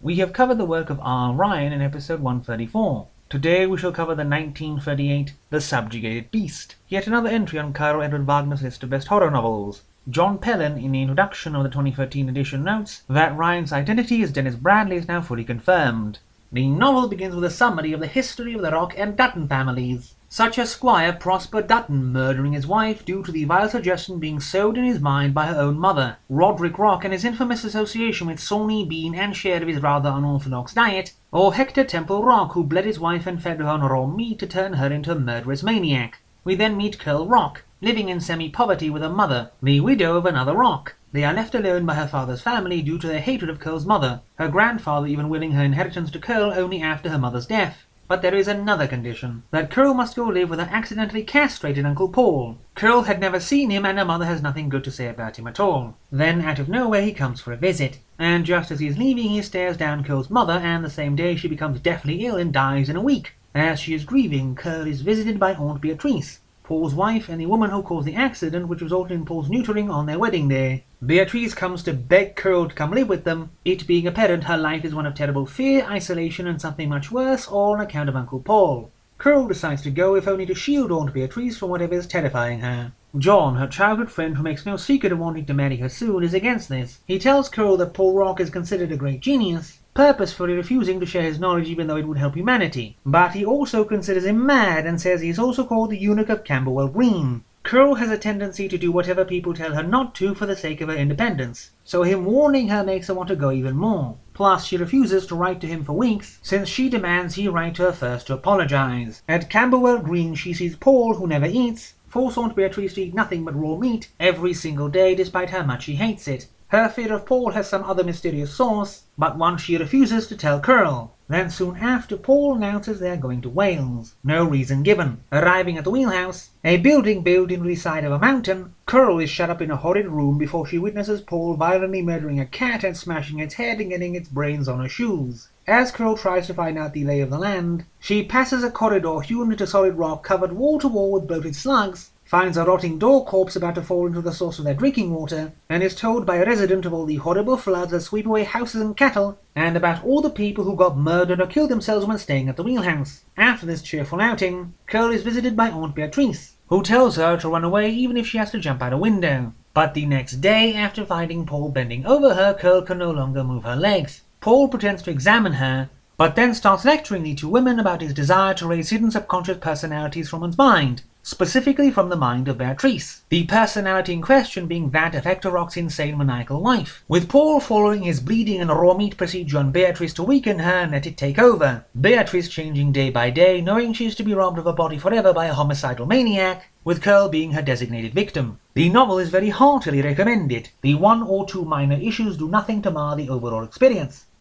We have covered the work of R. Ryan in episode 134. Today we shall cover the 1938 The Subjugated Beast, yet another entry on Karl Edward Wagner's list of best horror novels. John Pellin, in the introduction of the 2013 edition, notes that Ryan's identity as Denise Bradley is now fully confirmed. The novel begins with a summary of the history of the Rock and Dutton families, such as Squire Prosper Dutton murdering his wife due to the vile suggestion being sowed in his mind by her own mother, Roderick Rock and his infamous association with Sawney Bean and share of his rather unorthodox diet, or Hector Temple Rock, who bled his wife and fed her on raw meat to turn her into a murderous maniac. We then meet Curl Rock, living in semi-poverty with a mother, the widow of another Rock. They are left alone by her father's family due to their hatred of Curl's mother, her grandfather even willing her inheritance to Curl only after her mother's death. But there is another condition, that Curl must go live with her accidentally castrated Uncle Paul. Curl had never seen him and her mother has nothing good to say about him at all. Then out of nowhere he comes for a visit, and just as he is leaving he stares down Curl's mother, and the same day she becomes deathly ill and dies in a week. As she is grieving, Curl is visited by Aunt Beatrice, Paul's wife and the woman who caused the accident which resulted in Paul's neutering on their wedding day. Beatrice comes to beg Curl to come live with them, it being apparent her life is one of terrible fear, isolation and something much worse, all on account of Uncle Paul. Curl decides to go if only to shield Aunt Beatrice from whatever is terrifying her. John, her childhood friend who makes no secret of wanting to marry her soon, is against this. He tells Curl that Paul Rock is considered a great genius, purposefully refusing to share his knowledge even though it would help humanity. But he also considers him mad and says he is also called the Eunuch of Camberwell Green. Curl has a tendency to do whatever people tell her not to for the sake of her independence, so him warning her makes her want to go even more. Plus, she refuses to write to him for weeks, since she demands he write to her first to apologize. At Camberwell Green she sees Paul, who never eats, force Aunt Beatrice to eat nothing but raw meat every single day despite how much she hates it. Her fear of Paul has some other mysterious source, but one she refuses to tell Curl. Then soon after, Paul announces they are going to Wales. No reason given. Arriving at the wheelhouse, a building built into the side of a mountain, Curl is shut up in a horrid room before she witnesses Paul violently murdering a cat and smashing its head and getting its brains on her shoes. As Curl tries to find out the lay of the land, she passes a corridor hewn into solid rock covered wall to wall with bloated slugs, finds a rotting door corpse about to fall into the source of their drinking water, and is told by a resident of all the horrible floods that sweep away houses and cattle, and about all the people who got murdered or killed themselves when staying at the wheelhouse. After this cheerful outing, Curl is visited by Aunt Beatrice, who tells her to run away even if she has to jump out a window. But the next day, after finding Paul bending over her, Curl can no longer move her legs. Paul pretends to examine her, but then starts lecturing the two women about his desire to raise hidden subconscious personalities from one's mind, specifically from the mind of Beatrice, the personality in question being that of Hector Rock's insane maniacal wife, with Paul following his bleeding and raw meat procedure on Beatrice to weaken her and let it take over, Beatrice changing day by day, knowing she is to be robbed of her body forever by a homicidal maniac, with Curl being her designated victim. The novel is very heartily recommended. The one or two minor issues do nothing to mar the overall experience.